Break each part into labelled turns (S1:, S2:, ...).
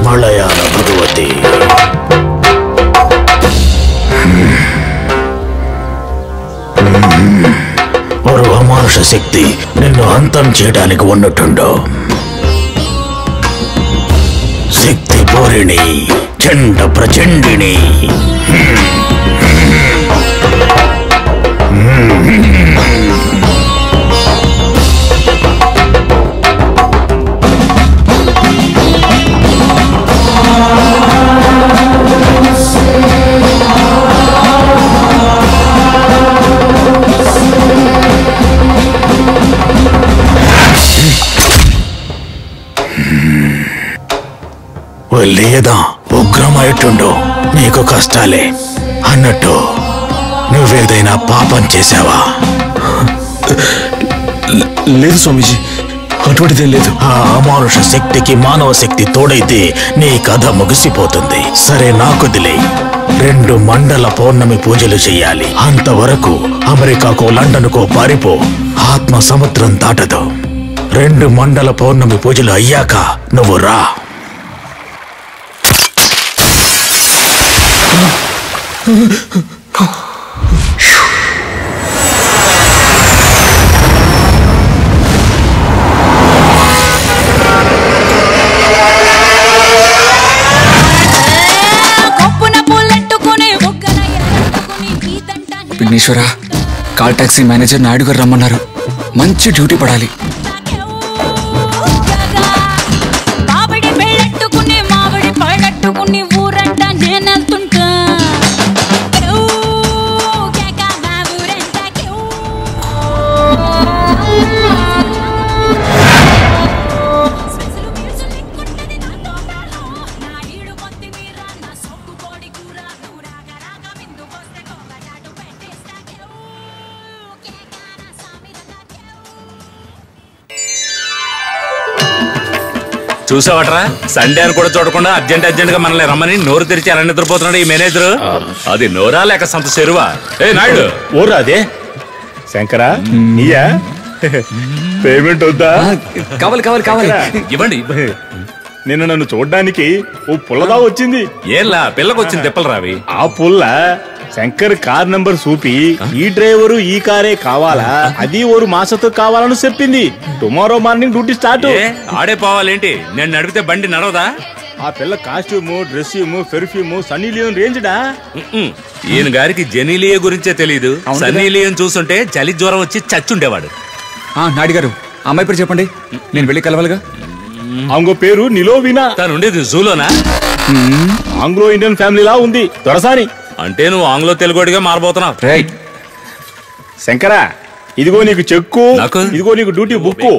S1: మలయాళ భగవతి. ఒక అమానుష శక్తి నిన్ను అంతం చేయడానికి ఉన్నట్టుండో. శక్తి పూరిణి చండ ప్రచండిని. లేదా ఉగ్రమైటుండో. నీకు కష్టాలే అన్నట్టు నువ్వేదైనా పాపం చేశావా?
S2: లేదు స్వామీజీ, అటువంటిదేం లేదు.
S1: ఆ అమానుష శక్తికి మానవ శక్తి తోడైతే నీ కథ ముగిసిపోతుంది. సరే, నాకొదిలే. 2 మండల పౌర్ణమి పూజలు చెయ్యాలి. అంతవరకు అమెరికాకో లండన్కో పారిపో. ఆత్మ సముద్రం దాటదు. 2 మండల పౌర్ణమి పూజలు అయ్యాక నువ్వు రా.
S2: Vighneshwara, call taxi manager Naidu garu రమ్మన్నారు. మంచి డ్యూటీ పడాలి.
S3: చూసావట్రా, సండే అని కూడా చూడకుండా అర్జెంట్ గా మనల్ని రమ్మని నోరు తెరిచి ఎలా నిద్రపోతున్నాడు ఈ మేనేజర్. అది నోరా లేక సంత చెరువా? ఏ నాయుడు,
S4: ఓరా అదే శంకరా, నీయా? పేమెంట్ వద్దా?
S2: కావాలి కావాలి కావాలి,
S3: ఇవ్వండి.
S4: నిన్న నన్ను చూడ్డానికి ఓ పుల్లదా వచ్చింది.
S3: ఏలా పిల్లకు వచ్చింది తిప్పలు రావి.
S4: ఆ పుల్ల శంకర్ కార్ నంబర్ చూపి ఈ డ్రైవరు ఈ కారే కావాలా, అది ఓరు మాసతో కావాలని చెప్పింది. Tomorrow morning duty start.
S3: ఆడే పోవాలేంటి? నేను నడిపితే బండి నడవదా?
S4: ఆ పిల్ల కాస్ట్యూము, డ్రెస్యూము, పెర్ఫ్యూము సన్నీ లియోన్ రేంజ్డా.
S3: ఈయన గారికి జెనీలియో గురించే తెలీదు. సన్నీ లియోన్ చూస్తుంటే చలి జ్వరం వచ్చి చచ్చుండేవాడు.
S2: నాయుడు గారు, అమ్మాయి పేరు చెప్పండి, నేను వెళ్ళి కలవాలిగా.
S4: ఆంగో పేరు నిలోవినా.
S3: తను ఉండేది జూలోనా?
S4: ఆంగ్లో ఇండియన్ ఫ్యామిలీలా ఉంది. దొరసాని
S3: అంటే నువ్వు ఆంగ్లో తెలుగుడిగా మారబోతున్నావు.
S4: శంకరా, ఇదిగో నీకు చెక్కు, ఇదిగో నీకు duty book.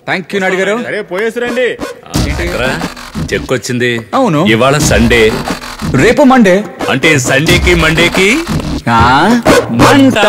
S2: Thank you Naidu గారు.
S4: సరే పోయేసిరండి.
S3: చెక్ వచ్చింది.
S2: అవును,
S3: ఇవాళ సండే,
S2: రేపు మండే.
S3: అంటే సండేకి మండేకి
S2: మంట.